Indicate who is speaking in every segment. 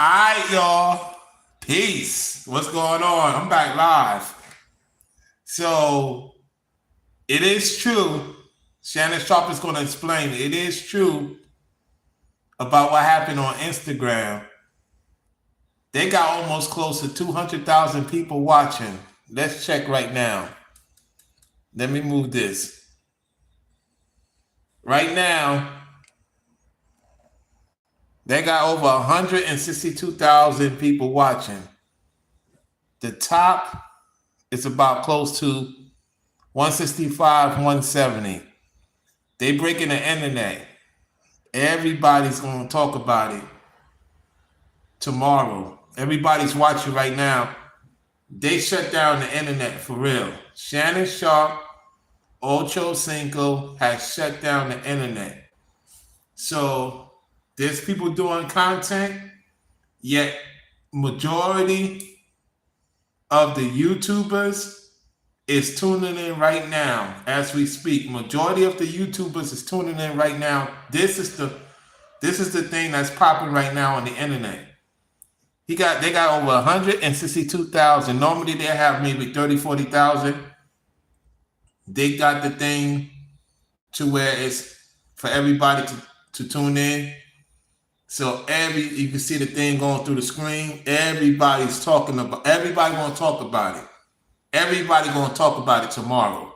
Speaker 1: right, y'all. Peace. What's going on? I'm back live. So it is true. Shannon Sharpe is going to explain. It is true about what happened on Instagram. They got almost close to 200,000 people watching. Let's check right now. Let me move this. Right now, they got over 162,000 people watching. The top is about close to 165, 170. They breaking the internet. Everybody's going to talk about it tomorrow. Everybody's watching right now. They shut down the internet for real. Shannon Sharpe, Ocho Cinco has shut down the internet. So there's people doing content, yet majority of the YouTubers is tuning in right now as we speak. Majority of the YouTubers is tuning in right now. This is the thing that's popping right now on the internet. They got over 162,000. Normally they have maybe 30, 40,000. They got the thing to where it's for everybody to tune in. So you can see the thing going through the screen. Everybody's talking about. Everybody gonna talk about it. Everybody gonna talk about it tomorrow.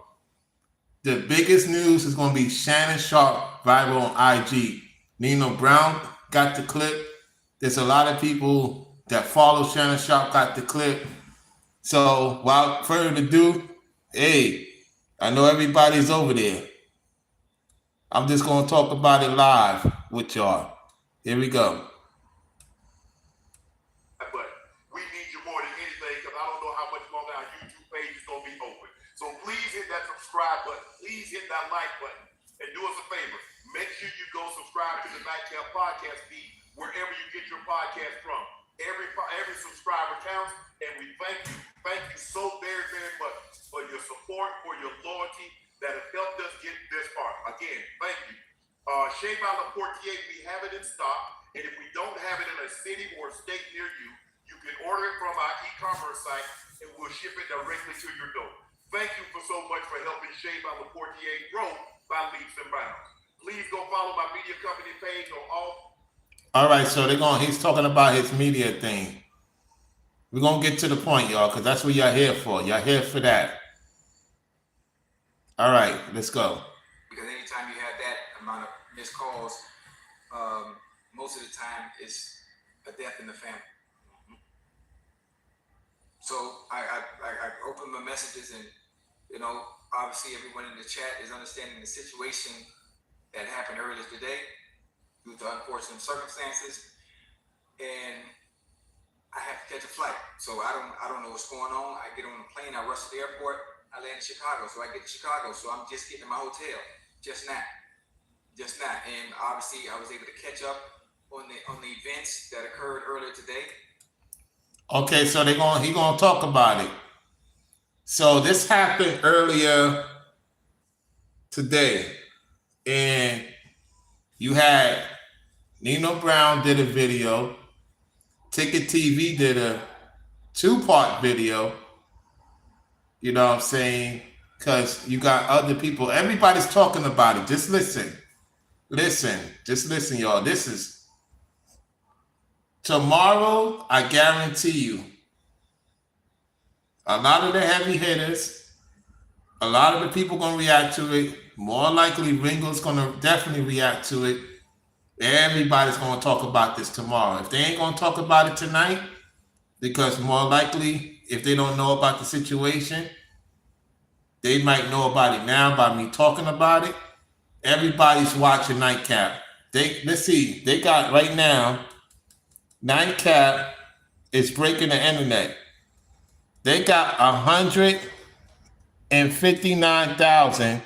Speaker 1: The biggest news is gonna be Shannon Sharpe viral on IG. Nino Brown got the clip. There's a lot of people that follow Shannon Sharpe got the clip. So without further ado, hey, I know everybody's over there. I'm just gonna talk about it live with y'all. Here we go.
Speaker 2: But we need you more than anything because I don't know how much longer our YouTube page is going to be open. So please hit that subscribe button. Please hit that like button. And do us a favor. Make sure you go subscribe to the Nightcap Podcast feed wherever you get your podcast from. Every subscriber counts. And we thank you. Thank you so very, very much for your support, for your loyalty that has helped us get this far. Again, thank you. Shea by La Portier, we have it in stock, and if we don't have it in a city or a state near you, you can order it from our e-commerce site, and we'll ship it directly to your door. Thank you for so much for helping Shea by La Portier grow by leaps and bounds. Please go follow my media company page on all.
Speaker 1: All right, so he's talking about his media thing. We're gonna get to the point, y'all, because that's what y'all here for. Y'all here for that. All right, let's go.
Speaker 3: Because anytime you have that amount of missed calls, most of the time it's a death in the family. So I open my messages, and obviously everyone in the chat is understanding the situation that happened earlier today due to unfortunate circumstances, and I have to catch a flight. So I don't know what's going on. I get on the plane, I rush to the airport, I land in Chicago. So I get to Chicago, so I'm just getting to my hotel just now. And obviously I was able to catch up on the events that occurred earlier today.
Speaker 1: Okay, so he gonna talk about it. So this happened earlier today, and you had Nino Brown did a video, Ticket TV did a 2-part video. You know what I'm saying? Because you got other people. Everybody's talking about it. Just listen. Just listen, y'all. This is tomorrow. I guarantee you, a lot of the heavy hitters, a lot of the people gonna react to it. More likely, Ringo's gonna definitely react to it. Everybody's gonna talk about this tomorrow. If they ain't gonna talk about it tonight, because more likely, if they don't know about the situation, they might know about it now by me talking about it. Everybody's watching Nightcap. Let's see. They got right now, Nightcap is breaking the internet. They got 159,000.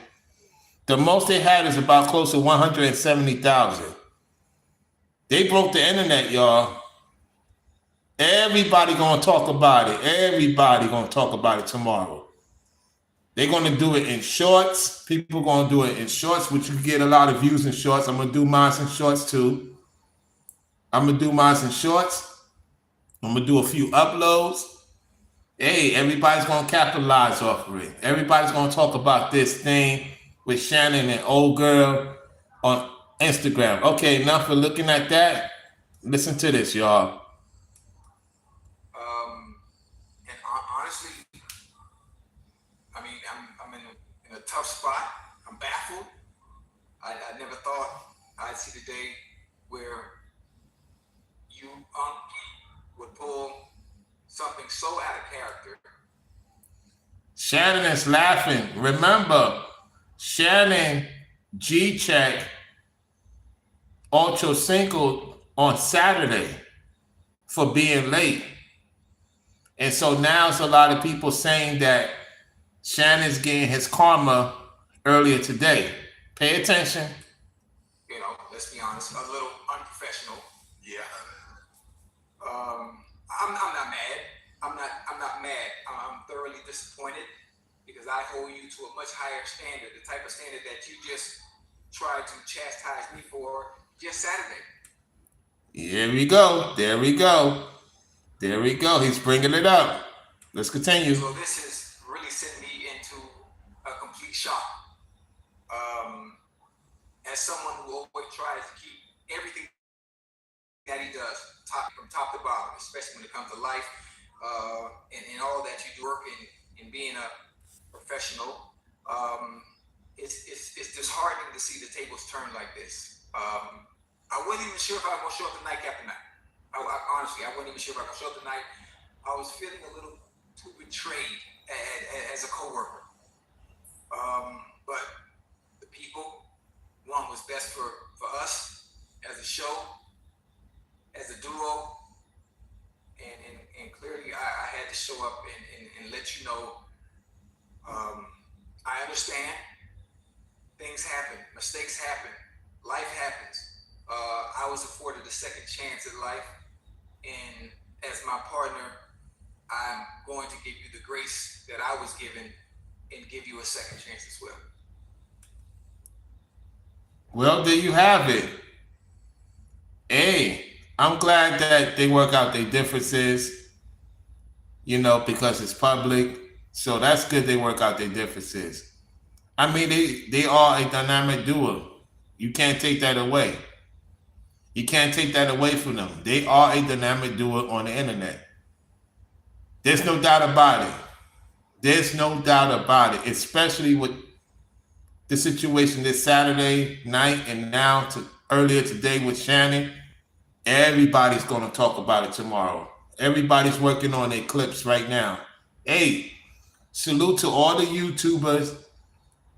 Speaker 1: The most they had is about close to 170,000. They broke the internet, y'all. Everybody gonna talk about it. Everybody gonna talk about it tomorrow. They're going to do it in shorts. People going to do it in shorts, which you get a lot of views in shorts. I'm going to do mine in shorts too. I'm gonna do a few uploads. Hey, everybody's gonna capitalize off of it. Everybody's gonna talk about this thing with Shannon and old girl on Instagram. Okay, now for looking at that, listen to this, y'all.
Speaker 3: And honestly, I mean, I'm in a tough spot. I'm baffled. I never thought I'd see the day where you would pull something so out of character.
Speaker 1: Shannon is laughing. Remember, Shannon G-check Ocho Cinco on Saturday for being late. And so now it's a lot of people saying that Shannon's getting his karma earlier today. Pay attention.
Speaker 3: You know, let's be honest, a little unprofessional.
Speaker 2: Yeah.
Speaker 3: I'm not mad. I'm not mad. I'm thoroughly disappointed because I hold you to a much higher standard, the type of standard that you just tried to chastise me for just Saturday.
Speaker 1: Here we go. There we go. There we go. He's bringing it up. Let's continue.
Speaker 3: So this has really sent me into a complete shock. As someone who always tries to keep everything that he does from top to bottom, especially when it comes to life and all that you do, work in being a professional, it's disheartening to see the tables turn like this. I wasn't even sure if I was going to show up tonight after night. Honestly, I wasn't even sure if I was going to show up tonight. I was feeling a little too betrayed as a coworker. But the people want what's best for us as a show, as a duo, and clearly I had to show up and let you know. I understand. Things happen, mistakes happen, life happens. I was afforded a second chance at life, and as my partner, I'm going to give you the grace that I was given and give you a second chance as well.
Speaker 1: Well, there you have it. Hey, I'm glad that they work out their differences, you know, because it's public. So that's good they work out their differences. I mean, they are a dynamic duo. You can't take that away. You can't take that away from them. They are a dynamic duo on the internet. There's no doubt about it. There's no doubt about it, especially with the situation this Saturday night and now to earlier today with Shannon. Everybody's going to talk about it tomorrow. Everybody's working on their clips right now. Hey, salute to all the YouTubers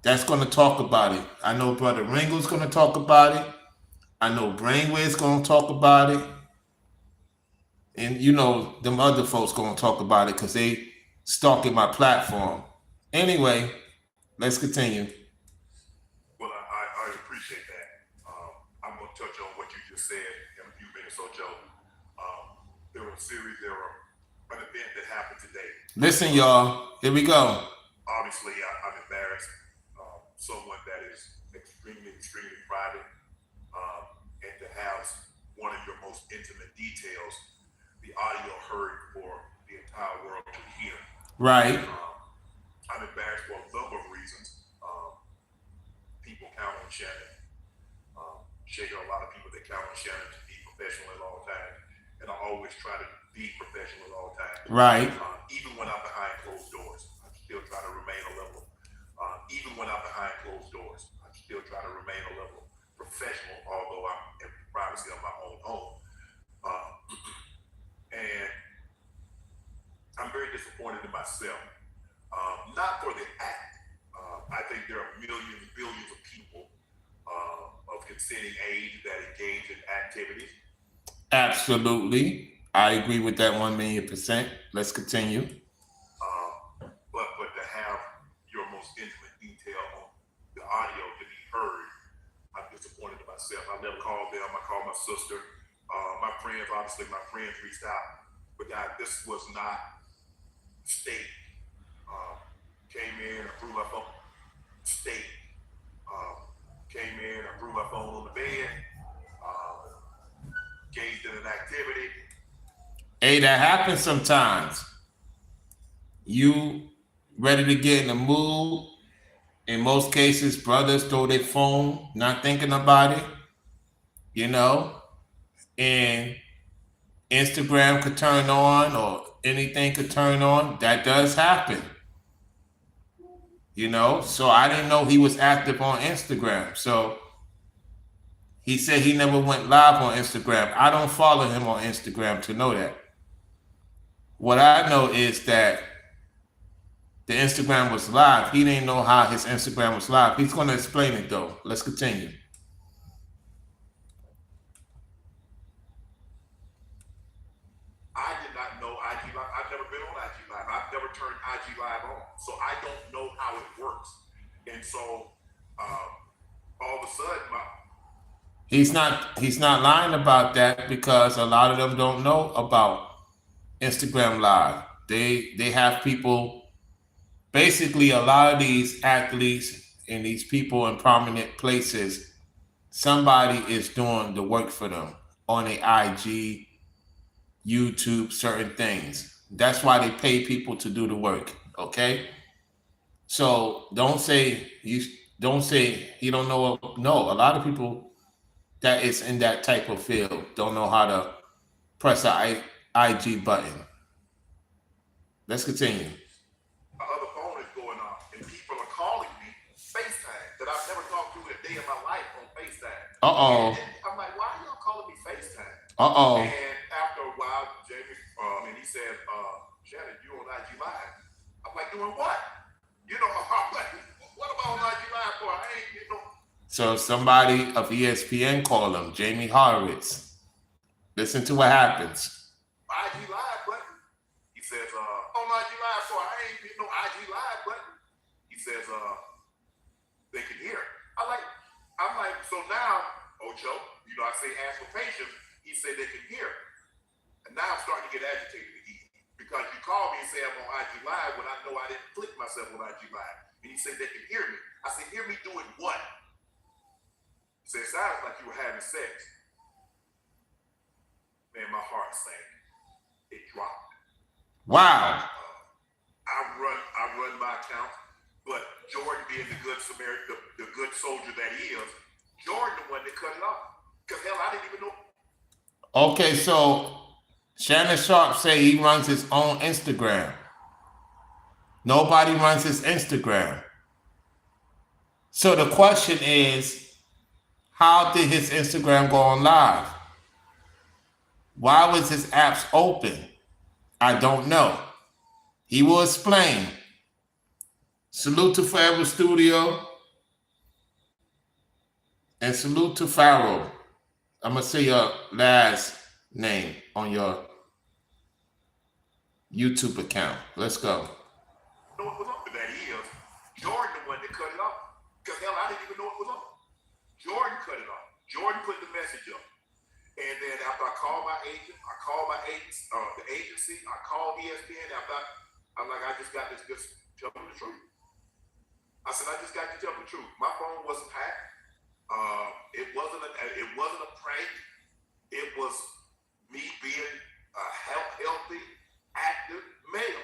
Speaker 1: that's going to talk about it. I know Brother Ringo's going to talk about it. I know Brainwave's going to talk about it. And you know, them other folks going to talk about it because they stalking my platform. Anyway, let's continue.
Speaker 2: Well, I appreciate that. I'm going to touch on what you just said in a few minutes or so. There were an event that happened today.
Speaker 1: Listen, y'all. Here we go.
Speaker 2: Obviously, I'm embarrassed. Someone that is extremely private, and to have one of your most intimate details, the audio heard for the entire world to hear.
Speaker 1: Right.
Speaker 2: I'm embarrassed for a number of reasons. People count on Shannon. A lot of people that count on Shannon to be professional at all times, and I always try to be professional at all times.
Speaker 1: Right.
Speaker 2: Even when I'm behind closed doors, I still try to remain a level. Even when I'm behind closed doors, I still try to remain a level professional, although I'm in the privacy of my own home. And I'm very disappointed in myself. Not for the act. I think there are millions, billions of people of consenting age that engage in activities.
Speaker 1: Absolutely. I agree with that 1,000,000%. Let's continue.
Speaker 2: But to have your most intimate detail on the audio to be heard, I'm disappointed in myself. I never called them. I called my sister. My friends, obviously my friends reached out, but this was not staged. Came in, I threw my phone. Staged. Came in, I threw my phone on the bed. Engaged in an activity.
Speaker 1: Hey, that happens sometimes. You ready to get in the mood. In most cases, brothers throw their phone, not thinking about it, you know, and Instagram could turn on or anything could turn on. That does happen, you know. So I didn't know he was active on Instagram. So he said he never went live on Instagram. I don't follow him on Instagram to know that. What I know is that the Instagram was live. He didn't know how his Instagram was live. He's going to explain it though. Let's continue.
Speaker 2: I did not know IG Live. I've never been on IG Live. I've never turned IG Live on. So I don't know how it works. And so all of a sudden,
Speaker 1: he's not lying about that, because a lot of them don't know about Instagram Live. They have people, basically a lot of these athletes and these people in prominent places, somebody is doing the work for them on a IG, YouTube, certain things. That's why they pay people to do the work. Okay. So don't say he don't know. No, a lot of people that is in that type of field don't know how to press a IG button. Let's continue.
Speaker 2: other phone is going off, and people are calling me FaceTime that I've never talked to in a day in my life on FaceTime. And I'm like, why are y'all calling me FaceTime? And after a while, Jamie, and he said, Shannon, you on IG Live? I'm like, doing what? You know, I'm like, what am I on IG Live for? I ain't, you know.
Speaker 1: So somebody of ESPN called him, Jamie Horowitz. Listen to what happens.
Speaker 2: IG Live button. He says, on IG Live for, I ain't getting no IG Live button. He says, they can hear. I'm like, so now, Ocho, you know, I say ask for patience. He said they can hear. And now I'm starting to get agitated again. Because you call me and say I'm on IG Live when I know I didn't click myself on IG Live. And he said they can hear me. I said, hear me doing what? He said, it sounds like you were having sex. Man, my heart sank. It dropped.
Speaker 1: Wow.
Speaker 2: I run my account, but Jordan being the good Samaritan, the good soldier that he is, Jordan the one that cut it off. Because hell, I didn't even know.
Speaker 1: Okay, so Shannon Sharpe say he runs his own Instagram. Nobody runs his Instagram. So the question is, how did his Instagram go on live? Why was his apps open? I don't know. He will explain. Salute to Forever Studio. And salute to Pharaoh. I'm going to say your last name on your YouTube account. Let's go.
Speaker 2: Know what was up with that is Jordan the one that cut it off. Because hell, I didn't even know it was on. Jordan cut it off. Jordan put the message up. And then after I called my agent, the agency, I called ESPN. I'm like, I just got this, just tell me the truth. I said, I just got to tell me the truth. My phone wasn't hacked. It wasn't a prank. It was me being a healthy, active male.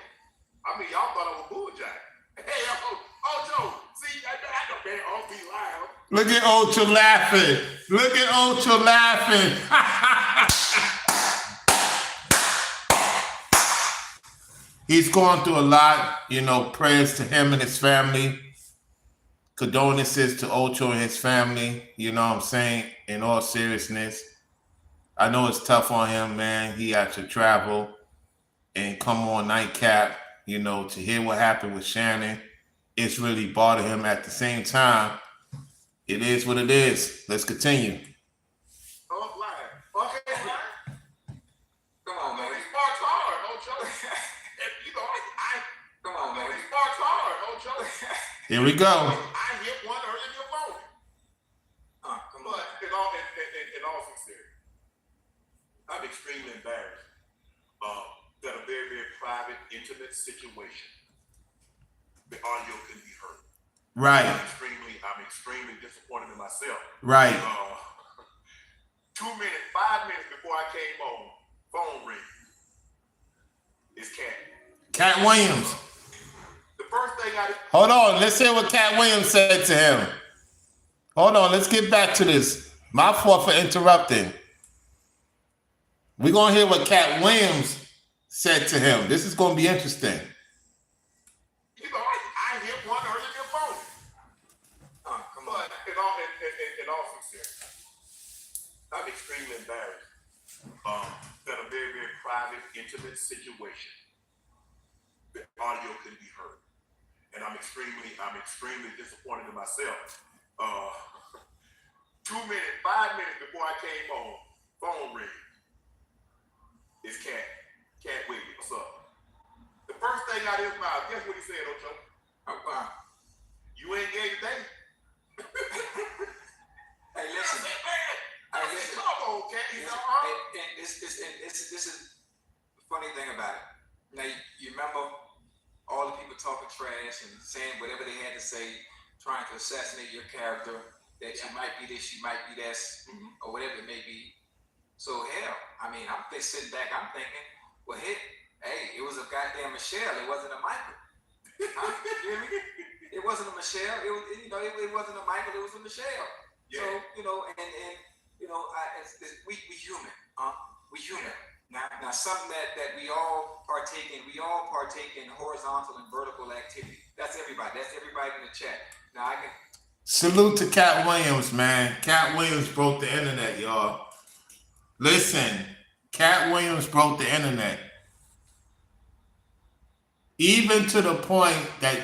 Speaker 2: I mean, y'all thought I was bulljack. Hey, Ocho, see, I know, man, I'll be loud.
Speaker 1: Look at Ocho laughing. Look at Ocho laughing. He's going through a lot, you know, prayers to him and his family. Condolences to Ocho and his family, you know what I'm saying, in all seriousness. I know it's tough on him, man. He had to travel and come on Nightcap, you know, to hear what happened with Shannon. It's really bothered him at the same time. It is what it is. Let's continue.
Speaker 2: Oh, live. Okay, live.
Speaker 3: Come on, man.
Speaker 2: He sparks hard, Ocho. You know, come on, man. He sparks hard, Ocho.
Speaker 1: Here we go.
Speaker 2: I hit one early in your phone.
Speaker 3: Come on.
Speaker 2: But in all sincerity, I'm extremely embarrassed that a very, very private, intimate situation, the audio couldn't be heard.
Speaker 1: Right.
Speaker 2: I'm extremely disappointed in myself.
Speaker 1: Right.
Speaker 2: 5 minutes before I came home, phone rings. It's Cat.
Speaker 1: Cat Williams.
Speaker 2: The first thing I did.
Speaker 1: Hold on, let's hear what Cat Williams said to him. Hold on, let's get back to this. My fault for interrupting. We're going to hear what Cat Williams said to him. This is going to be interesting.
Speaker 2: You know, I hit one earlier than phone.
Speaker 3: Come on.
Speaker 2: But in all sincerity, I'm extremely embarrassed that a very, very private, intimate situation, the audio couldn't be heard. And I'm extremely disappointed in myself. 5 minutes before I came home, phone rings. It's Cat. Cat Williams, what's up? The first thing out of his mouth, guess what he said, Ocho? You ain't gay today?
Speaker 3: Hey, listen.
Speaker 2: Come on, Cat.
Speaker 3: And this is the funny thing about it. Now, you remember all the people talking trash and saying whatever they had to say, trying to assassinate your character, that you might be this, you might be that, or whatever it may be. So hell, I mean, I'm just sitting back, I'm thinking, well, hey, it was a goddamn Michelle, it wasn't a Michael. Huh? You hear me? It wasn't a Michelle, it wasn't a Michael, it was a Michelle. Yeah. So, we human, we human. Now something that we all partake in horizontal and vertical activity. That's everybody in the chat. Now I can
Speaker 1: salute to Cat Williams, man. Cat Williams broke the internet, y'all. Listen, Cat Williams broke the internet. Even to the point that,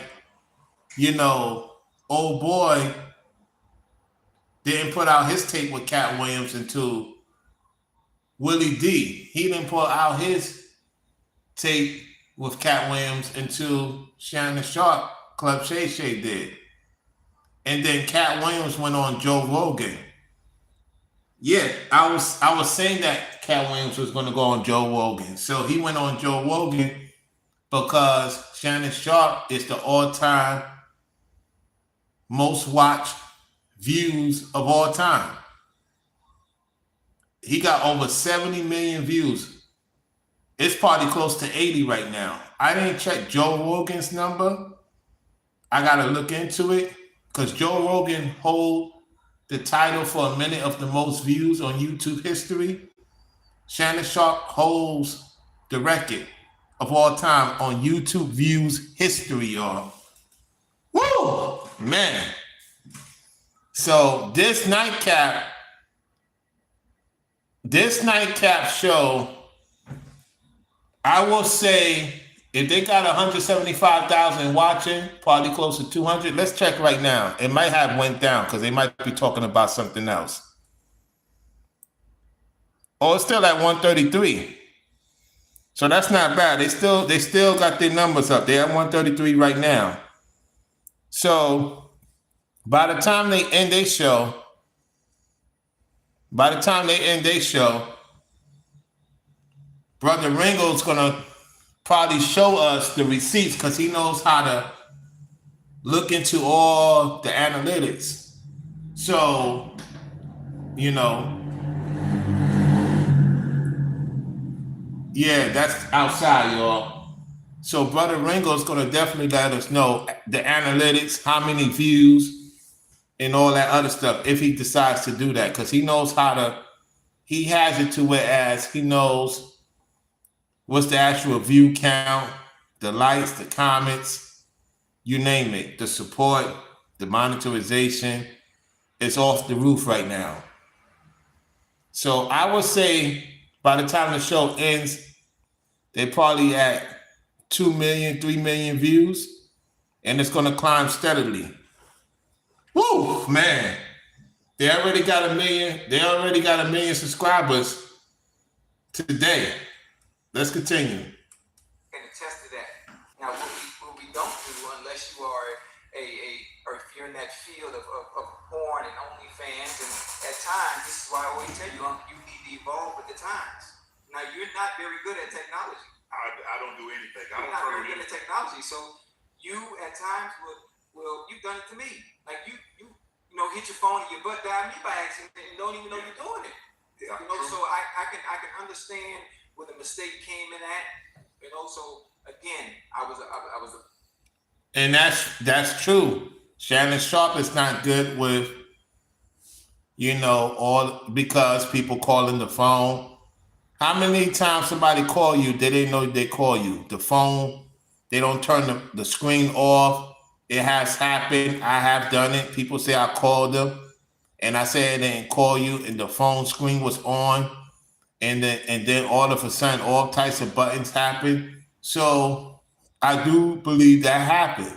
Speaker 1: old boy didn't put out his tape with Cat Williams until Willie D. He didn't put out his tape with Cat Williams until Shannon Sharpe, Club Shay Shay did. And then Cat Williams went on Joe Rogan. Yeah, I was saying that Cat Williams was going to go on Joe Rogan. So he went on Joe Rogan because Shannon Sharpe is the all-time most watched views of all time. He got over 70 million views. It's probably close to 80 right now. I didn't check Joe Rogan's number. I got to look into it because Joe Rogan hold the title for a minute of the most views on YouTube history. Shannon Sharpe holds the record of all time on YouTube views history, y'all. Woo! Man. So this nightcap show, I will say, if they got 175,000 watching, probably close to 200. Let's check right now. It might have went down because they might be talking about something else. Oh, it's still at 133. So that's not bad. They still got their numbers up. They're at 133 right now. So by the time they end their show, Brother Ringo's gonna probably show us the receipts because he knows how to look into all the analytics. So, yeah, that's outside, y'all. So Brother Ringo's gonna definitely let us know the analytics, how many views, and all that other stuff if he decides to do that, because he knows he has it to whereas he knows what's the actual view count, the likes, the comments, you name it, the support, the monetization. It's off the roof right now. So I would say by the time the show ends, they're probably at 2 million, 3 million views, and it's going to climb steadily. Woo, man. They already got 1 million. They already got 1 million subscribers today. Let's continue.
Speaker 3: Can attest to that. Now, what we don't do, unless you are or if you're in that field of porn and OnlyFans, and at times, this is why I always tell you, you need to evolve with the times. Now, you're not very good at technology.
Speaker 2: I don't do anything.
Speaker 3: You're not very good at technology, so you at times will you've done it to me. Like you hit your phone and your butt dialed me by accident and don't even know you're doing it. Yeah, so I can understand where the mistake came in at, You know, so again, I was
Speaker 1: And that's true. Shannon Sharpe is not good with, all because people calling the phone. How many times somebody call you, they didn't know they call you? The phone, they don't turn the screen off. It has happened. I have done it. People say I called them and I said they didn't call you and the phone screen was on. And then all of a sudden all types of buttons happen. So I do believe that happened.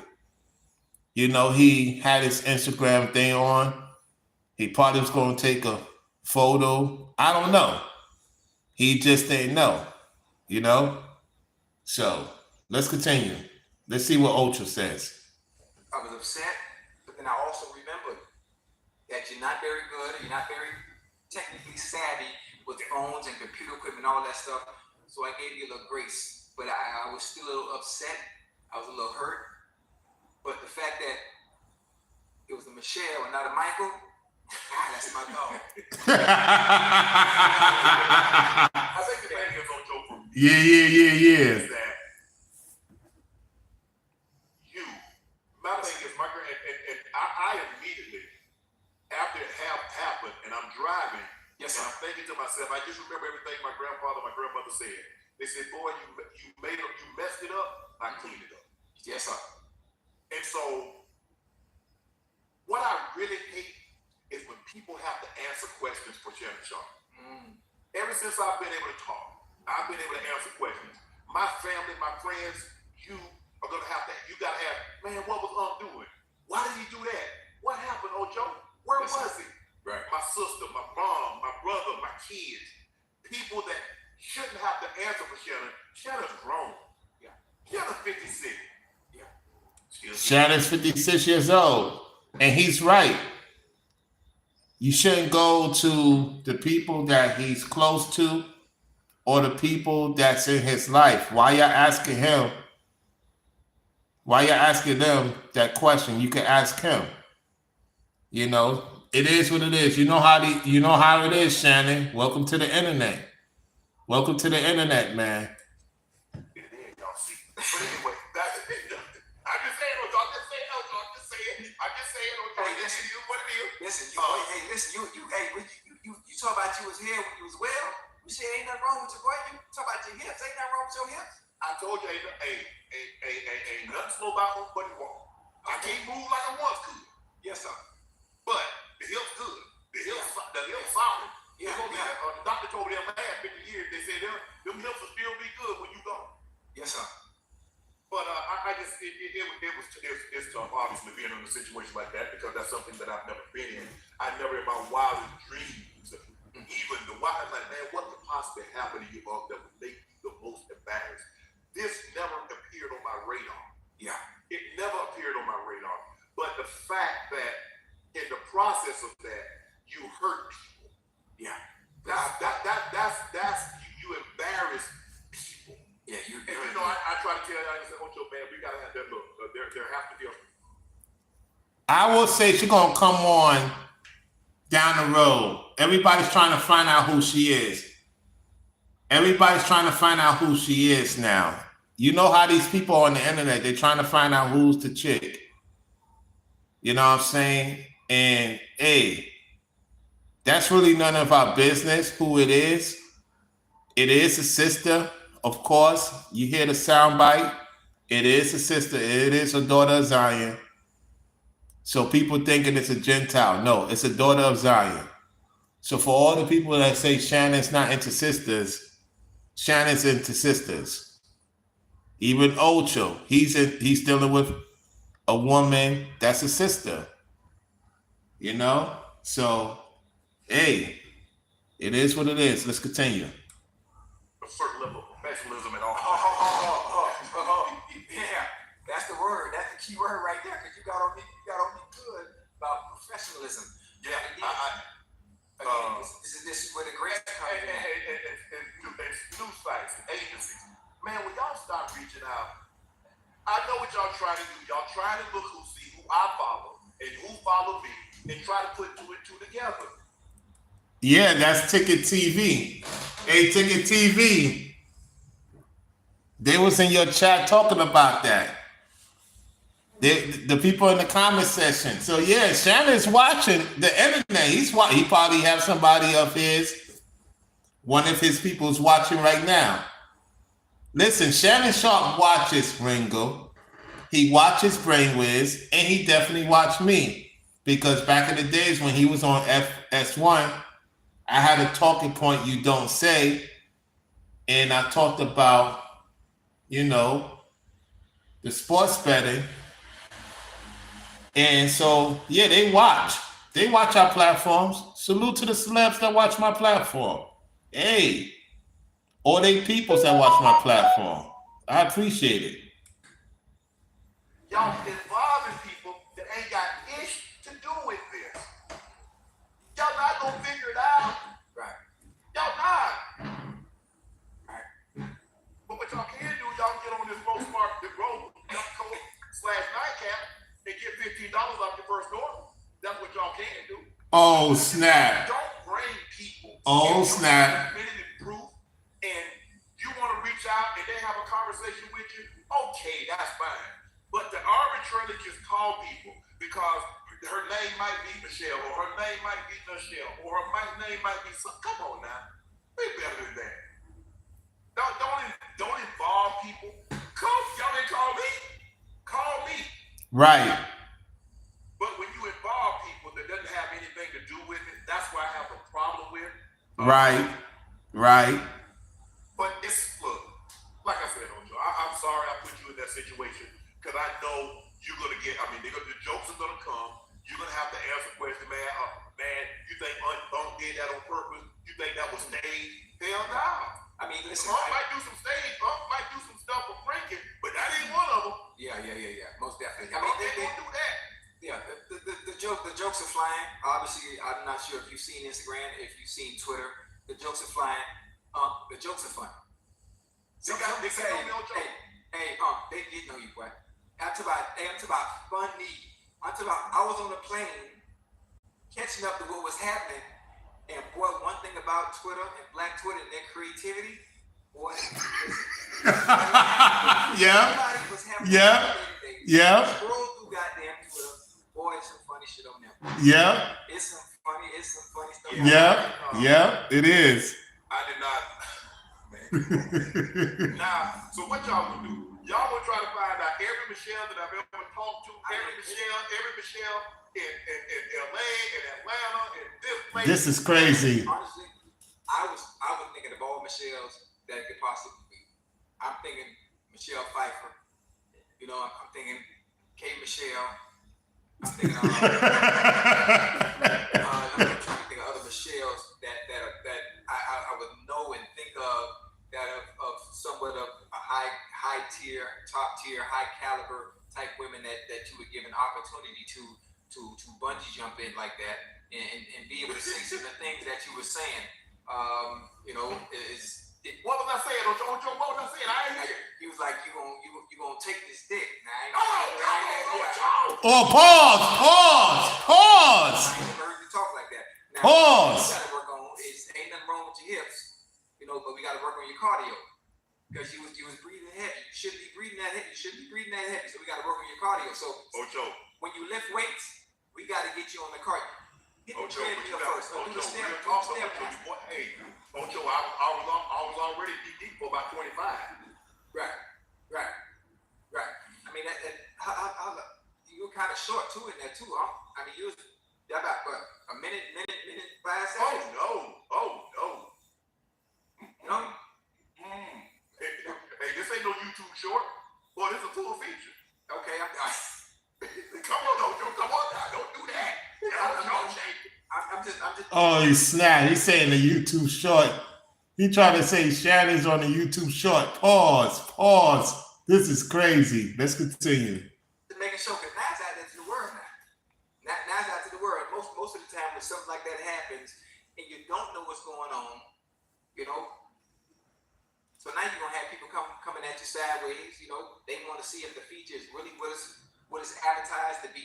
Speaker 1: He had his Instagram thing on. He probably was going to take a photo. I don't know. He just didn't know, you know? So let's continue. Let's see what Ultra says.
Speaker 3: I was upset, but then I also remembered that you're not very good, or you're not very technically savvy with phones and computer equipment and all that stuff. So I gave you a little grace, but I was still a little upset. I was a little hurt. But the fact that it was a Michelle and not a Michael, that's my dog.
Speaker 2: I think the thing is on Joe for me.
Speaker 1: Yeah.
Speaker 2: Is that my thing is, and I immediately, after it happened, and I'm driving,
Speaker 3: yes,
Speaker 2: and
Speaker 3: sir.
Speaker 2: I'm thinking to myself, I just remember everything my grandfather, my grandmother said. They said, boy, you messed it up, I cleaned it up.
Speaker 3: Yes, sir.
Speaker 2: And so, what I really hate is when people have to answer questions for Shannon Sharpe. Ever since I've been able to talk, I've been able to answer questions. My family, my friends, you are gonna have to. You gotta have, man. What was doing? Why did he do that? What happened, Joe? Where was he?
Speaker 3: Right.
Speaker 2: My sister, my mom, my brother, my kids. People that shouldn't have to answer for Shannon. Shannon's grown.
Speaker 3: Yeah.
Speaker 2: Shannon's 56.
Speaker 3: Yeah.
Speaker 1: Shannon's 56 years old. And he's right. You shouldn't go to the people that he's close to or the people that's in his life. Why you're asking him? Why you're asking them that question? You can ask him. It is what it is. You know how it is, Shannon. Welcome to the internet. Welcome to the internet, man.
Speaker 2: Y'all see. But anyway, that's it. I'm just saying, I'm just saying,
Speaker 3: Hey, listen,
Speaker 2: you what it is.
Speaker 3: Listen, you talk about you was here when you was well. You say ain't nothing wrong with your boy. You talk about your hips. Ain't nothing wrong with your hips.
Speaker 2: I told you ain't nothing slow about him but he walk. I can't move like I once could.
Speaker 3: Yes, sir.
Speaker 2: But the hip's good. The hip's solid.
Speaker 3: Yeah.
Speaker 2: The doctor told me them last 50 years, they said them hips will still be good when you go.
Speaker 3: Yes, sir.
Speaker 2: But it's tough, obviously, being in a situation like that because that's something that I've never been in. I never in my wildest dreams, even the wild, like, man, what could possibly happen to you all that would make you the most embarrassed? This never appeared on my radar.
Speaker 3: Yeah.
Speaker 2: It never appeared on my radar. But the fact that in the process of that, you hurt people.
Speaker 3: Yeah.
Speaker 2: That's you embarrass people.
Speaker 3: Yeah,
Speaker 2: I try to tell you, I said, Ocho, man, we gotta have that look. There has to be a.
Speaker 1: I will say she's gonna come on down the road. Everybody's trying to find out who she is. Everybody's trying to find out who she is now. You know how these people on the internet, they're trying to find out who's the chick. You know what I'm saying? And hey, that's really none of our business who it is. It is a sister, of course. You hear the soundbite. It is a sister. It is a daughter of Zion. So people thinking it's a Gentile. No, it's a daughter of Zion. So for all the people that say Shannon's not into sisters, Shannon's into sisters. Even Ocho, he's dealing with a woman that's a sister. So hey, it is what it is. Let's continue.
Speaker 2: A certain level of professionalism and all.
Speaker 3: Yeah, that's the word. That's the key word right there. Because you got on me good about professionalism.
Speaker 2: Yeah,
Speaker 3: this is where the grace comes in.
Speaker 2: It's news sites and agencies. Man, when y'all start reaching out, I know what y'all trying to do. Y'all trying to look who I follow and who follow me and try to put two and two together.
Speaker 1: Yeah, that's Ticket TV. Hey, Ticket TV. They was in your chat talking about that. The people in the comment section. So yeah, Shannon's watching the internet. He probably have somebody of his, one of his people's watching right now. Listen, Shannon Sharpe watches Ringo. He watches Brainwiz, and he definitely watched me because back in the days when he was on FS1, I had a talking point you don't say, and I talked about, you know, the sports betting. And so, yeah, they watch. They watch our platforms. Salute to the celebs that watch my platform. Hey, all they peoples that watch my platform. I appreciate it.
Speaker 2: Y'all involving people that ain't got ish to do with this. Y'all not gonna figure it out.
Speaker 3: Right.
Speaker 2: Y'all not. But what y'all can do, y'all can get on this Road Smart, the Road code/nightcap and get $15 off your first order. That's what y'all can do.
Speaker 1: Oh, snap.
Speaker 2: Don't bring people.
Speaker 1: Oh, snap.
Speaker 2: Proof, and you want to reach out and they have a conversation with you, okay, that's fine. But to arbitrarily just call people because her name might be Michelle, or her name might be Michelle, or her name might be some. Come on now, be better than that. Don't involve people. Y'all didn't call me. Call me.
Speaker 1: Right.
Speaker 2: But when you involve people that doesn't have anything to do with it, that's why I have a problem with.
Speaker 1: Right. Right.
Speaker 2: But it's, look, like I said, Ojo, I'm sorry I put you in that situation because I know you're going to get, the jokes are going to come. You're going to have to answer questions, man. Man, you think Unc did that on purpose? You think that was staged? Hell no.
Speaker 3: Listen,
Speaker 2: Unc might do some stage, Unc might do some stuff for Frankie, but that ain't one of them.
Speaker 3: Yeah. Most definitely.
Speaker 2: They won't do that.
Speaker 3: Yeah, the jokes are flying. Obviously, I'm not sure if you've seen Instagram, if you've seen Twitter. The jokes are flying. The jokes are funny.
Speaker 2: They know Joe.
Speaker 3: Hey, they did know you, boy. I'm talking about funny. I was on a plane catching up to what was happening, and boy, one thing about Twitter and Black Twitter and their creativity, boy.
Speaker 1: Yeah.
Speaker 3: Scroll through goddamn Twitter, boy, it's some funny shit on there.
Speaker 1: Yeah.
Speaker 3: It's some funny stuff.
Speaker 1: Yeah. It is.
Speaker 2: I did not. Now, so what y'all gonna do? Y'all gonna try to find out every Michelle that I've ever talked to, every Michelle in LA, in Atlanta, in this place.
Speaker 1: This is crazy.
Speaker 3: Honestly, I was thinking of all Michelles that could possibly be. I'm thinking Michelle Pfeiffer. You know, I'm thinking K. Michelle. I'm thinking I'm trying to think of other Michelles that I would know and think of that of somewhat of a high tier, top tier, high caliber type women that you would give an opportunity to bungee jump in like that and be able to say some of the things that you were saying.
Speaker 2: What was I saying, Ocho? What was I saying? I ain't hear.
Speaker 3: He was like, you gonna take this dick.
Speaker 1: Oh, pause.
Speaker 3: I ain't never heard you talk like that. Now,
Speaker 1: Pause.
Speaker 3: What you gotta work on is ain't nothing wrong with your hips, but we gotta work on your cardio. Because you was breathing heavy. You shouldn't be breathing that heavy. So we gotta work on your cardio. So
Speaker 2: Ocho,
Speaker 3: when you lift weights, we gotta get you on the cardio. Hit the
Speaker 2: Ocho,
Speaker 3: treadmill first.
Speaker 2: Ocho, Ocho, I was already deep for about 25.
Speaker 3: Right. You were kind of short too in there too, huh? You was about a minute, 5 seconds.
Speaker 2: Oh no.
Speaker 3: No?
Speaker 2: Hey, this ain't no YouTube short. Boy, this is a full feature.
Speaker 3: Okay,
Speaker 2: Come on, Ocho, come on now. Don't do that.
Speaker 3: I'm just.
Speaker 1: Oh, he snapped. He's saying the YouTube short. He trying to say Shannon's on the YouTube short. Pause. This is crazy. Let's continue.
Speaker 3: Making sure, because now it's out there to the world now. Now it's out to the world. Most of the time when something like that happens and you don't know what's going on, so now you're gonna have people coming at you sideways. They want to see if the feature is really what it's advertised to be.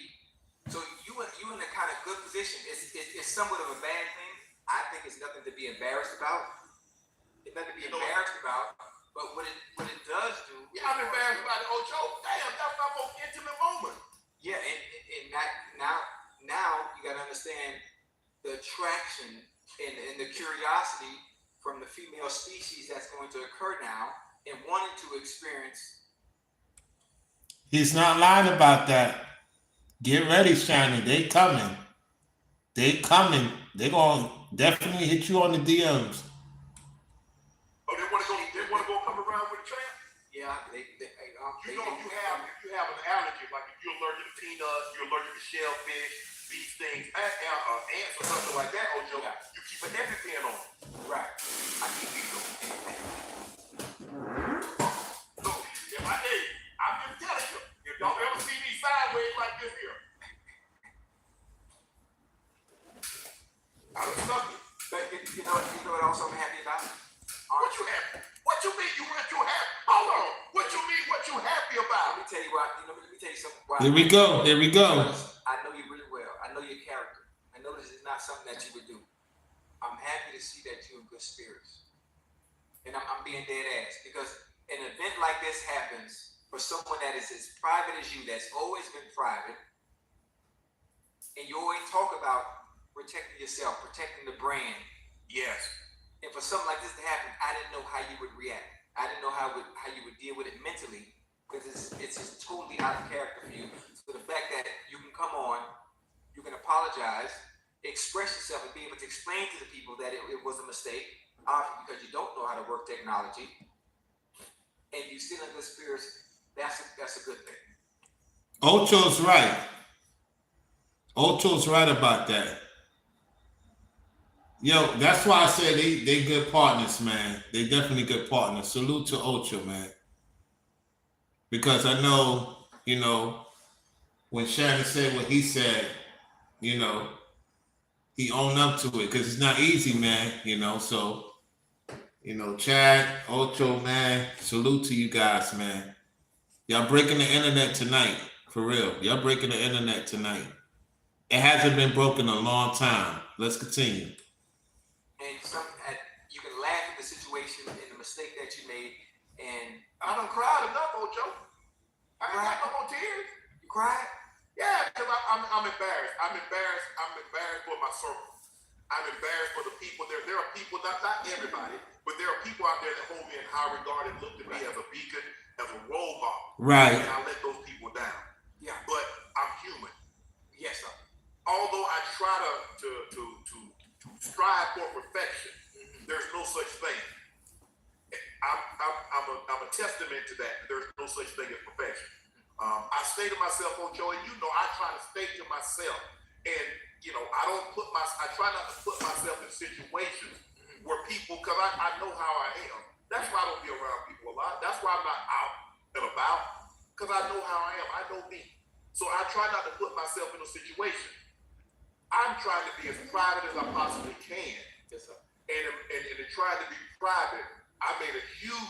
Speaker 3: So you in a kind of good position. It's somewhat of a bad thing. I think it's nothing to be embarrassed about. It's nothing to be embarrassed about. But what it does do curiosity from the female species that's going to occur now and wanting to experience.
Speaker 1: He's not lying about that. Get ready, Shannon. They coming. They coming. They gonna definitely hit you on the DMs.
Speaker 2: Oh, they want to go. They want to go come around with a trap.
Speaker 3: Yeah,
Speaker 2: You know, if you have an allergy, like if you're allergic to peanuts, you're allergic to shellfish, these things, ants or something like that, Ocho, you keep an EpiPen on.
Speaker 3: Right. I keep these on.
Speaker 2: So, I'm just telling you, if y'all ever see me sideways like this here, I'm stuck.
Speaker 3: You know what else I'm happy about?
Speaker 2: What you happy? What you mean you happy? Hold on. What you mean what you happy about?
Speaker 3: Let me tell you why. Let me tell you something. Why.
Speaker 1: Here we go. Here we go.
Speaker 3: I know you really well. I know your character. I know this is not something that you would do. I'm happy to see that you're in good spirits. And I'm being dead ass because an event like this happens for someone that is as private as you, that's always been private, and you always talk about protecting yourself, protecting the brand.
Speaker 2: Yes.
Speaker 3: And for something like this to happen, I didn't know how you would react. I didn't know how you would deal with it mentally because it's just totally out of character for you. So the fact that you can come on, you can apologize, express yourself, and be able to explain to the people that it was a mistake, obviously because you don't know how to work technology, and you still in good spirits, that's a good thing.
Speaker 1: Ocho's right. Ocho's right about that. Yo, that's why I said they good partners, man. They definitely good partners. Salute to Ocho, man. Because I know, when Shannon said what he said, he owned up to it because it's not easy, man. So, Chad, Ocho, man, salute to you guys, man. Y'all breaking the internet tonight, for real. Y'all breaking the internet tonight. It hasn't been broken in a long time. Let's continue.
Speaker 3: And you can laugh at the situation and the mistake that you made. And
Speaker 2: I done cried enough, Ocho. I ain't got no more tears.
Speaker 3: You cried?
Speaker 2: Yeah, because I'm embarrassed. I'm embarrassed for my circle. I'm embarrassed for the people there. There are people, not everybody, but there are people out there that hold me in high regard and look to me as a beacon, as a role model.
Speaker 1: Right.
Speaker 2: And I let those people down.
Speaker 3: Yeah.
Speaker 2: But I'm human.
Speaker 3: Yes, sir.
Speaker 2: Although I try to strive for perfection, there's no such thing. I'm a testament to that. There's no such thing as perfection. I say to myself, Ocho, and I try to stay to myself, and I try not to put myself in situations where people, because I know how I am. That's why I don't be around people a lot. That's why I'm not out and about, because I know how I am. I know me. So I try not to put myself in a situation. I'm trying to be as private as I possibly can.
Speaker 3: Yes, sir.
Speaker 2: And in trying to be private, I made a huge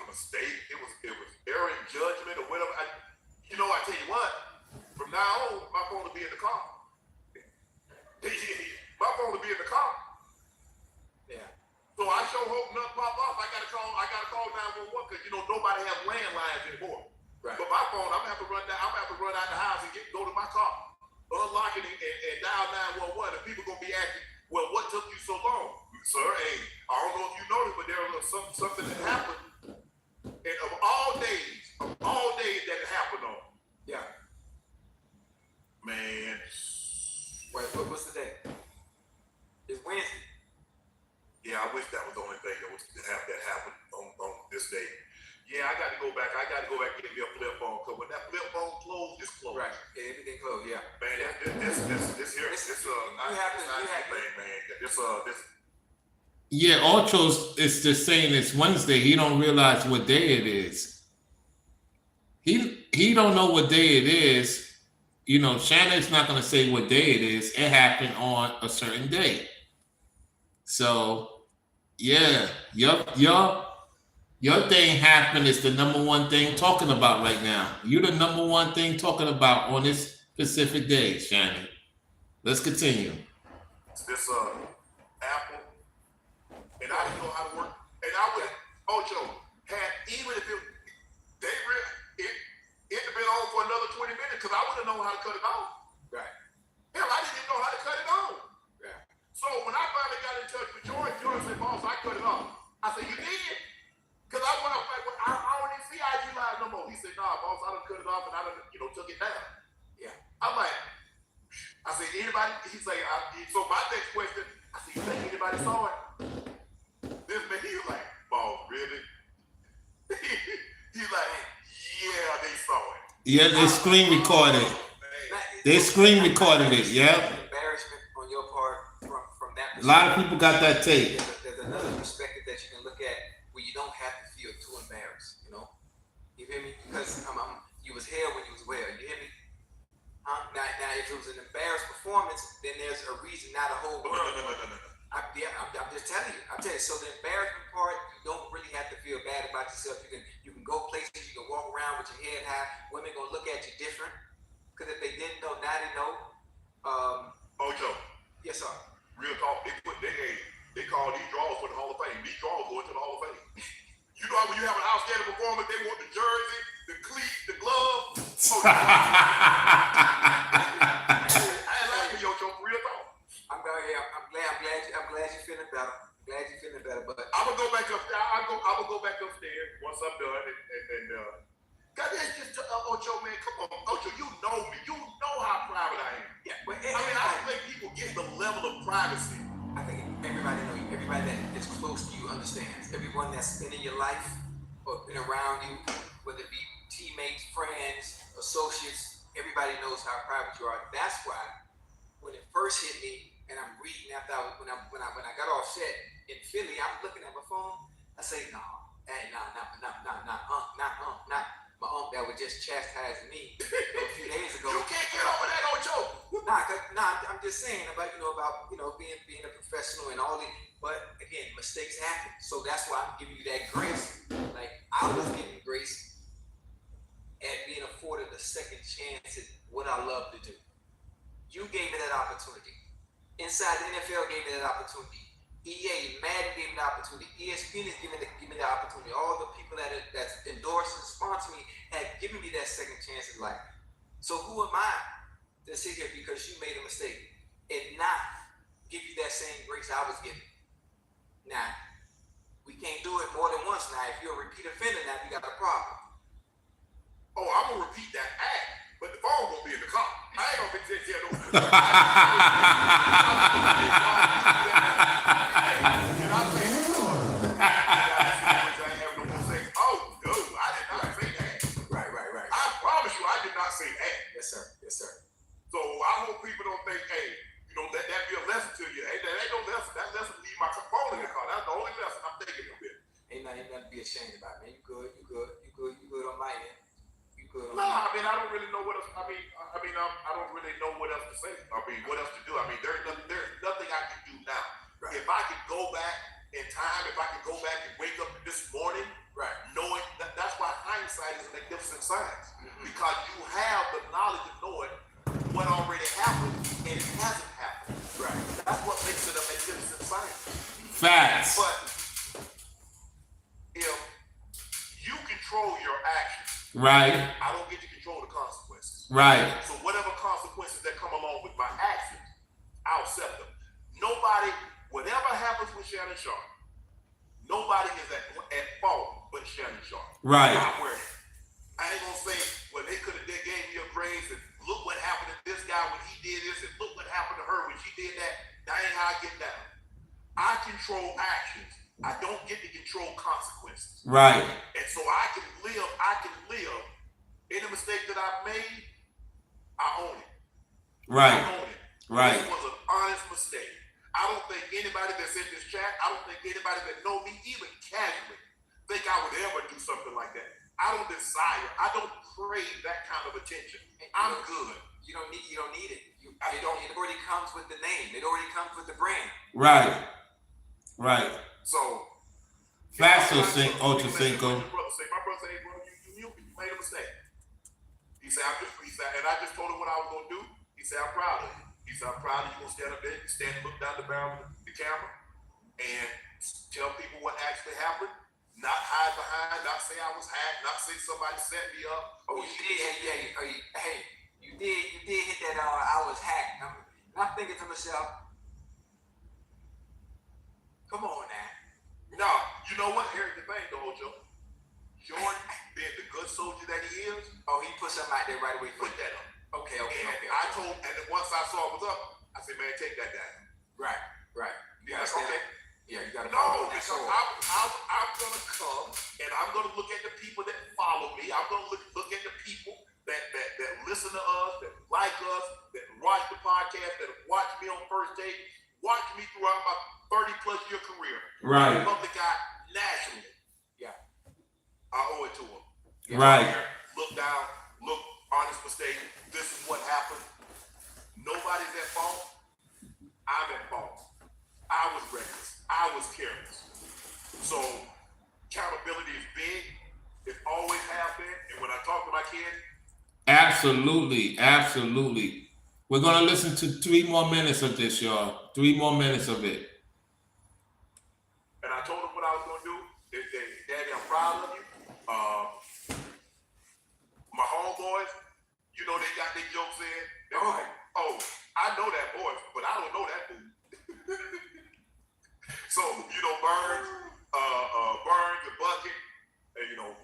Speaker 2: mistake. It was error in judgment or whatever. I tell you what, from now on, my phone will be in the car. My phone will be in the car.
Speaker 3: Yeah.
Speaker 2: So I sure hope nothing pop up. I gotta call 911 because nobody has landlines anymore.
Speaker 3: Right.
Speaker 2: But my phone, I'm gonna have to run out the house and go to my car, unlock it and dial 911. And people gonna be asking, well, what took you so long? Sir, hey, I don't know if you noticed, but there was something that happened. And of all days that it happened on.
Speaker 3: Yeah.
Speaker 2: Man.
Speaker 3: Wait, what's the day? It's Wednesday.
Speaker 2: Yeah, I wish that was the only thing that happened on this day. Yeah, I got to go back and get me a flip phone, because when that flip phone closed, it's closed.
Speaker 3: Right. Yeah, everything closed. Yeah.
Speaker 2: Man,
Speaker 1: Yeah, Ocho's is just saying it's Wednesday. He don't realize what day it is. He don't know what day it is. Shannon's not gonna say what day it is. It happened on a certain day. So yeah, your thing happened is the number one thing talking about right now. You're the number one thing talking about on this specific day, Shannon. Let's continue.
Speaker 2: This Apple, and I didn't know how to work. And I would, Ocho, even if it had been on for another 20 minutes, because I wouldn't know how to cut it off.
Speaker 3: Right.
Speaker 2: Hell, I didn't even know how to cut it off. it down.
Speaker 3: Yeah.
Speaker 2: I'm like, I said, anybody? He's like, so my next question, I said, you think anybody saw it? This man, he was like, oh, really? He's like, yeah, they saw it.
Speaker 1: Yeah, they screen recorded. They screen recorded it. Yeah.
Speaker 3: Embarrassment on your part from that.
Speaker 1: A lot of people got that tape.
Speaker 3: There's another perspective that you can look at where you don't have to feel too embarrassed. You know, you hear me? Because you was here when you was well. You hear me? Now, if it was an embarrassed performance, then there's a reason not a whole world. I'm just telling you. So the embarrassment part, you don't really have to feel bad about yourself. You can go places, you can walk around with your head high. Women gonna look at you different. Because if they didn't know, now they know.
Speaker 2: Ocho.
Speaker 3: Yes, sir.
Speaker 2: Real talk. They call these draws for the Hall of Fame. These draws going to the Hall of Fame. You know how when you have an outstanding performance, they want the jersey, the cleat, the glove. I ain't laughing, Ocho. Real talk.
Speaker 3: I'm glad you're feeling better. But
Speaker 2: I'm gonna go back upstairs. I'm gonna go back upstairs once I'm done and God, that's just Ocho, man. Come on, Ocho. You know me. You know how private I am.
Speaker 3: Yeah, but
Speaker 2: I don't think people get the level of privacy.
Speaker 3: I think everybody knows you. Everybody that is close to you understands. Everyone that's been in your life or been around you, whether it be teammates, friends, associates, everybody knows how private you are. That's why when it first hit me, and I'm reading after when I got off set in Philly, I'm looking at my phone. I say, not my uncle that was just chastising me a few days ago.
Speaker 2: You can't get over that, Ocho.
Speaker 3: I'm just saying about being a professional and all that. But again, mistakes happen, so that's why I'm giving you that grace. Like I was given grace at being afforded a second chance at what I love to do. You gave me that opportunity. Inside the NFL gave me that opportunity. EA, Madden gave me the opportunity. ESPN is giving me the opportunity. All the people that's endorsed and sponsor me have given me that second chance in life. So who am I to sit here because you made a mistake and not give you that same grace I was given? Now, we can't do it more than once now. If you're a repeat offender now, you got a problem.
Speaker 2: Oh, I'm gonna repeat that act, but the phone gonna be in the car. I ain't gonna be sitting here no. And I say, oh no, I did not say that.
Speaker 3: Right.
Speaker 2: I promise you, I did not say that.
Speaker 3: Yes, sir.
Speaker 2: So I hope people don't think, hey, let that be a lesson to you. Hey, that ain't no lesson. That lesson leave my phone in the car. That's the only lesson I'm taking from it.
Speaker 3: Ain't nothing to be ashamed about, man. You good on my end.
Speaker 2: No, I mean, I don't really know what else. I don't really know what else to say. I mean, what else to do? I mean, there's nothing I can do now. Right. If I could go back in time, if I could go back and wake up this morning, right, knowing that's why hindsight is a magnificent science. Mm-hmm. Because you have the knowledge of knowing what already happened and it hasn't happened. Right. That's what makes it a magnificent science.
Speaker 1: Facts.
Speaker 2: But if you control your actions,
Speaker 1: right,
Speaker 2: I don't get to control the consequences.
Speaker 1: Right.
Speaker 2: So whatever consequences that come along with my actions, I'll accept them. Nobody, whatever happens with Shannon Sharpe, nobody is at fault but Shannon Sharpe.
Speaker 1: Right.
Speaker 2: I ain't gonna say, well, they could have gave me a grace and look what happened to this guy when he did this and look what happened to her when she did that. That ain't how I get down. I control actions. I don't get to control consequences.
Speaker 1: Right.
Speaker 2: And so I can live. Any mistake that I've made, I own it.
Speaker 1: Right.
Speaker 2: I own it.
Speaker 1: Right.
Speaker 2: It was an honest mistake. I don't think anybody that's in this chat, I don't think anybody that know me, even casually, think I would ever do something like that. I don't desire, I don't crave that kind of attention. I'm good.
Speaker 3: You don't need it. It already comes with the name. It already comes with the brand.
Speaker 1: Right.
Speaker 2: So
Speaker 1: Faster Ocho Cinco.
Speaker 2: My brother said, bro, you made a mistake. He said, and I just told him what I was gonna do. He said, I'm proud of you. He said, I'm proud of you. Gonna stand up there, stand and look down the barrel of the camera and tell people what actually happened. Not hide behind, not say I was hacked, not say somebody set me up.
Speaker 3: Oh, you did, you did hit that I was hacked. I'm thinking to myself, come on now.
Speaker 2: No, you know what? Here's the thing, though, Joe. Jordan being the good soldier that he is.
Speaker 3: Oh, he put something out there right away.
Speaker 2: Put that up.
Speaker 3: Okay.
Speaker 2: And I told, and then once I saw it was up, I said, man, take that down.
Speaker 3: Right.
Speaker 2: You gotta okay.
Speaker 3: Yeah, you gotta.
Speaker 2: No, because I'm gonna come and I'm gonna look at the people that follow me. I'm gonna look at the people that listen to us, that like us, that watch the podcast, that watch me on First Take, watch me throughout my 30+ year career.
Speaker 1: Right.
Speaker 2: I love the guy nationally.
Speaker 3: Yeah.
Speaker 2: I owe it to him.
Speaker 1: Right.
Speaker 2: Look down, look, honest mistake. This is what happened. Nobody's at fault. I'm at fault. I was reckless. I was careless. So accountability is big. It always has been. And when I talk to my kids,
Speaker 1: absolutely. We're gonna listen to 3 more minutes of this, y'all. 3 more minutes of it.
Speaker 2: And I told them what I was gonna do. Daddy, I'm proud of you. My homeboys, you know, they got their jokes in. They're like, oh, I know that voice, but I don't know that dude. So, you know, Burns and Bucket, and you know,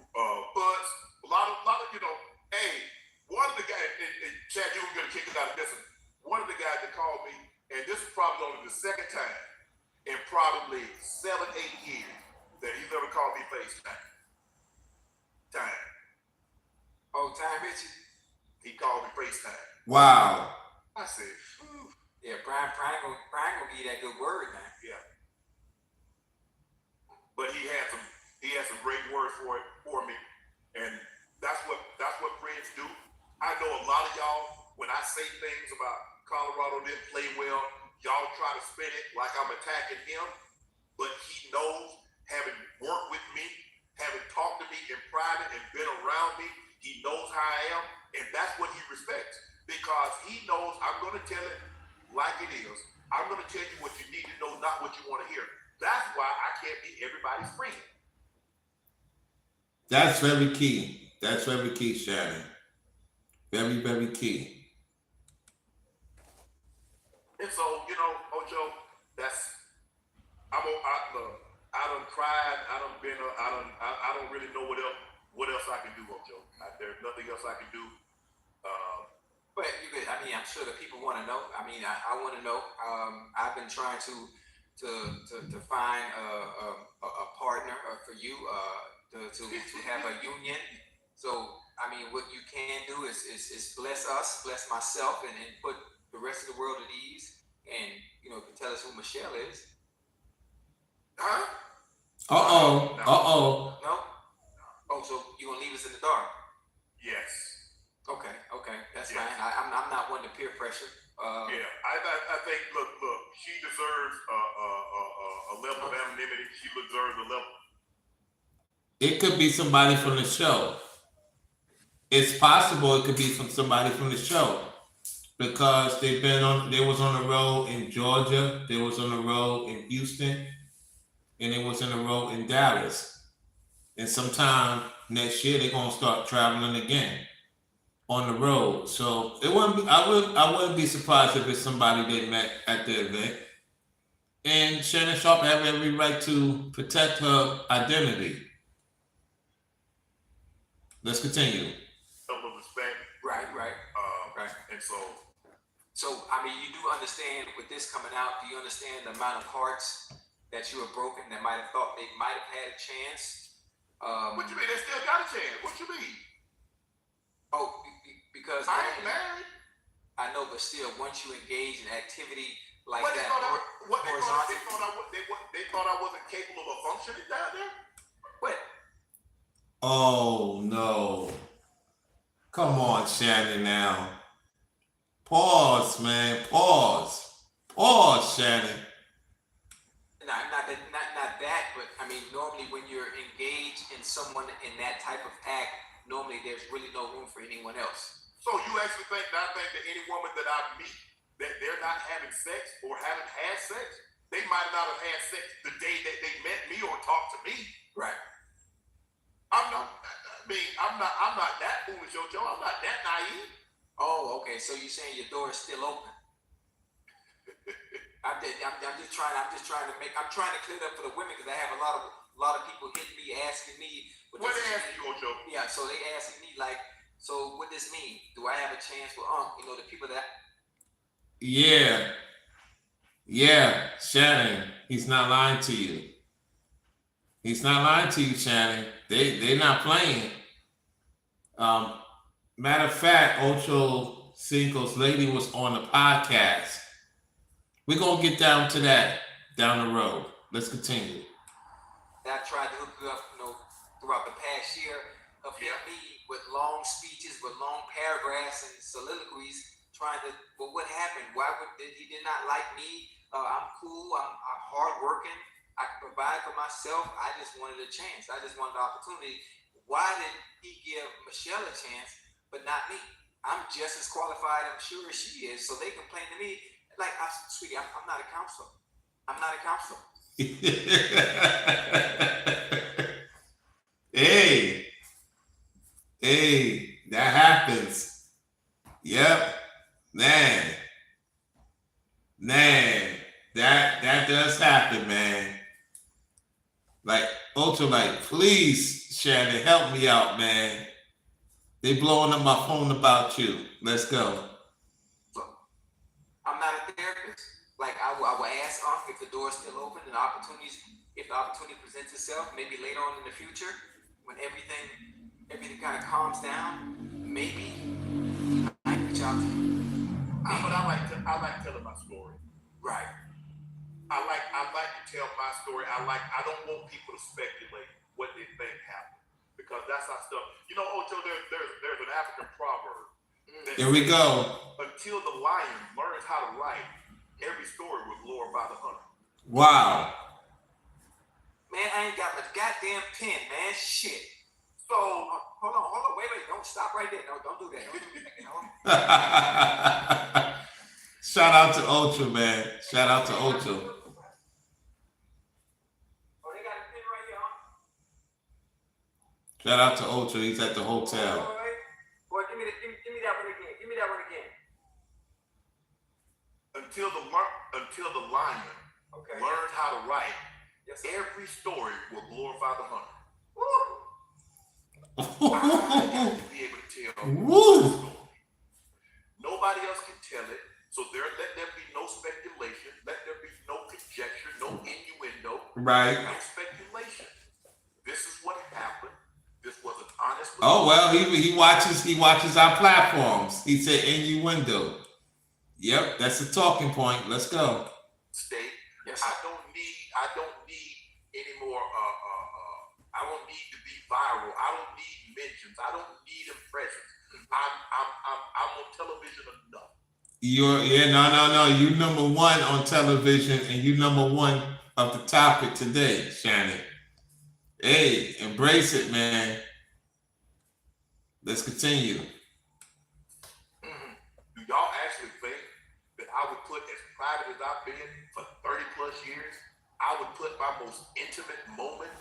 Speaker 2: Butts, a lot of, you know, hey, one of the guys, and Chad, you were gonna kick it out of this one. One of the guys that called me, and this is probably only the second time in probably 7-8 years that he's ever called me FaceTime.
Speaker 3: Oh, time, Richie?
Speaker 2: He called me FaceTime.
Speaker 1: Wow.
Speaker 2: I said, ooh.
Speaker 3: Yeah, Brian gonna give you that good word, man.
Speaker 2: Yeah. But he had some great words for me. And that's what friends do. I know a lot of y'all, when I say things about Colorado didn't play well, y'all try to spin it like I'm attacking him. But he knows, having worked with me, having talked to me in private and been around me, he knows how I am. And that's what he respects. Because he knows I'm going to tell it like it is. I'm going to tell you what you need to know, not what you want to hear. That's why I can't be everybody's friend.
Speaker 1: That's very key. That's very key, Shannon. Very, very key.
Speaker 2: And so, you know, Ocho, I done cried. I don't really know what else I can do, Ocho. There's nothing else I can do.
Speaker 3: But I'm sure that people want to know. I want to know. I've been trying to find a partner for you to have a union. So what you can do is bless us, bless myself, and put the rest of the world at ease, and tell us who Michelle is.
Speaker 2: Huh?
Speaker 3: No. Oh, so you gonna leave us in the dark?
Speaker 2: Yes.
Speaker 3: Okay, that's fine. I'm not one to peer pressure.
Speaker 2: Yeah, I think. Look, she deserves a level of anonymity. She deserves a level.
Speaker 1: It could be somebody from the show. It's possible it could be from somebody from the show because they was on the road in Georgia, they was on the road in Houston, and they was on the road in Dallas. And sometime next year they're gonna start traveling again on the road. So I wouldn't be surprised if it's somebody they met at the event. And Shannon Sharpe have every right to protect her identity. Let's continue.
Speaker 2: Some of respect.
Speaker 3: Right.
Speaker 2: And so
Speaker 3: you do understand with this coming out, do you understand the amount of hearts that you have broken that might have thought they might have had a chance?
Speaker 2: What you mean? They still got a chance. What you mean?
Speaker 3: Oh, because
Speaker 2: I ain't married.
Speaker 3: I know, but still, once you engage in activity like
Speaker 2: What
Speaker 3: that,
Speaker 2: they thought I wasn't capable of functioning down there.
Speaker 3: What?
Speaker 1: Oh no! Come on, Shannon. Now, pause, man. Pause, Shannon.
Speaker 3: Not that, but normally when you're engaged in someone in that type of act, normally there's really no room for anyone else.
Speaker 2: So you actually think that any woman that I meet, that they're not having sex or haven't had sex, they might not have had sex the day that they met me or talked to me.
Speaker 3: Right.
Speaker 2: I'm not that foolish, Joe. I'm not that naive.
Speaker 3: Oh, okay. So you're saying your door is still open? I'm just trying to clear it up for the women because I have a lot of people hitting me, asking me.
Speaker 2: What they asking you, Ocho?
Speaker 3: Yeah, so they asking me like, so what this mean? Do I have a chance for the people that?
Speaker 1: Yeah, Shannon. He's not lying to you. He's not lying to you, Shannon. They're not playing. Matter of fact, Ocho Cinco's lady was on the podcast. We're gonna get down to that down the road. Let's continue.
Speaker 3: I tried to hook you up, throughout the past year of me with long speeches, with long paragraphs and soliloquies, but what happened? He did not like me? I'm cool. I'm hardworking. I can provide for myself. I just wanted a chance. I just wanted the opportunity. Why did he give Michelle a chance, but not me? I'm just as qualified, I'm sure, as she is. So they complain to me, like, sweetie, I'm not a counselor. I'm not a counselor.
Speaker 1: Hey, that happens. Yep. Man, that does happen, man. Like, Ultra, like, please, Shannon, help me out, man. They blowing up my phone about you. Let's go.
Speaker 3: I'm not a therapist. Like, I will ask if the door is still open and if the opportunity presents itself, maybe later on in the future, when everything kind of calms down, maybe I reach out to you.
Speaker 2: But I like telling my story.
Speaker 3: Right.
Speaker 2: I like to tell my story. I don't want people to speculate what they think happened because that's our stuff. Ocho, there's an African proverb.
Speaker 1: Here we go.
Speaker 2: Until the lion learns how to write, every story will glorify the hunter.
Speaker 1: Wow.
Speaker 3: Man, I ain't got my goddamn pen, man. Shit. So hold on, wait, don't stop right there. No, don't do that.
Speaker 1: Shout out to Ultra, man. Shout out to Ultra.
Speaker 3: Oh, they got a pen right here, huh?
Speaker 1: Shout out to Ultra. He's at the hotel.
Speaker 3: Boy, give me that one again. Give me that one again.
Speaker 2: Until the lion learns how to write, every story will glorify the hunter. I have to be able to tell the story. Nobody else can tell it, so let there be no speculation, let there be no conjecture, no innuendo,
Speaker 1: Right.
Speaker 2: no speculation. This is what happened. This was an honest.
Speaker 1: Oh well, he watches our platforms. He said innuendo. Yep, that's the talking point. Let's go.
Speaker 2: State.
Speaker 3: Yes.
Speaker 2: I don't need any more. I don't need to be viral. I don't need mentions. I don't need impressions. I'm on television enough.
Speaker 1: No. You number one on television, and you number one of the topic today, Shannon. Hey, embrace it, man. Let's continue.
Speaker 2: Do y'all actually think that I would put, as private as I've been for 30 plus years, I would put my most intimate moment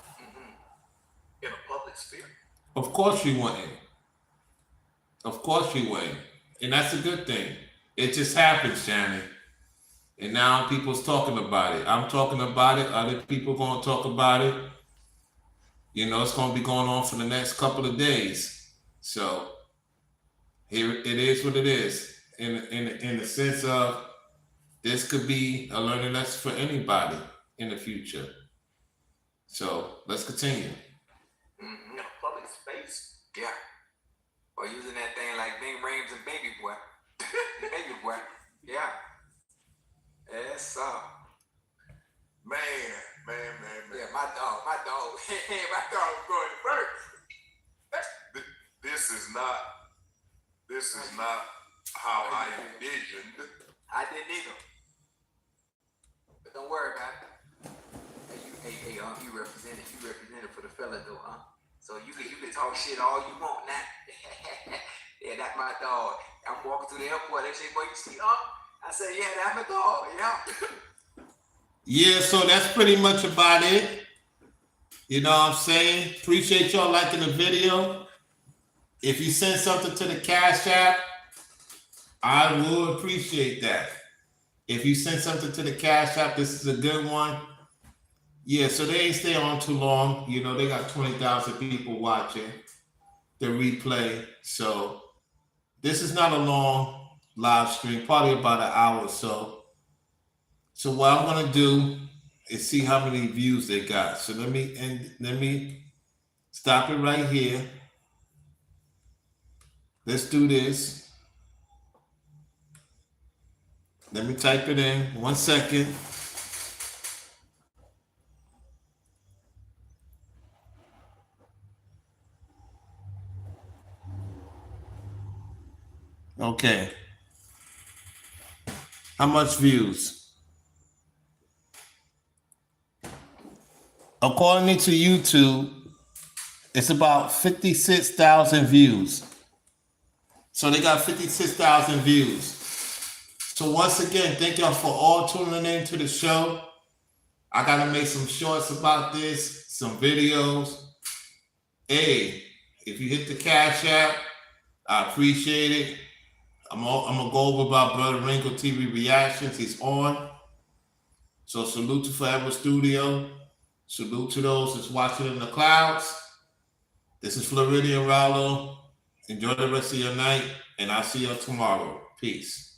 Speaker 2: in a public sphere?
Speaker 1: Of course you wouldn't. Of course you wouldn't. And that's a good thing. It just happened, Shannon. And now people's talking about it. I'm talking about it. Other people going to talk about it. It's going to be going on for the next couple of days. So here it is what it is. In the sense of this could be a learning lesson for anybody in the future. So let's continue.
Speaker 2: In a public space?
Speaker 3: Yeah. Or using that thing like Bing Rames and Baby Boy. Baby Boy. Yeah. Yes,
Speaker 2: Man.
Speaker 3: Yeah, my dog. My dog is going first.
Speaker 2: This is not how I envisioned.
Speaker 3: I didn't either. But don't worry about it. Hey, you represented for the fella though, huh? So you can talk shit all you want now. Yeah, that's my dog. I'm walking through the airport. They say, "Boy, you see, I said, "Yeah, that's my dog." Yeah.
Speaker 1: Yeah, so that's pretty much about it. You know what I'm saying? Appreciate y'all liking the video. If you send something to the Cash App, I will appreciate that. If you send something to the Cash App, this is a good one. Yeah, so they ain't stay on too long. You know, they got 20,000 people watching the replay. So this is not a long live stream, probably about an hour or so. So what I'm gonna do is see how many views they got. So let me stop it right here. Let's do this. Let me type it in. 1 second. Okay. How much views? According to YouTube, it's about 56,000 views. So they got 56,000 views. So once again, thank y'all for all tuning in to the show. I gotta make some shorts about this, some videos. Hey, if you hit the Cash App, I appreciate it. I'm gonna go over about Brother Wrinkle TV reactions. He's on. So salute to Forever Studio. Salute to those that's watching in the clouds. This is Floridian Rallo. Enjoy the rest of your night, and I'll see you tomorrow. Peace.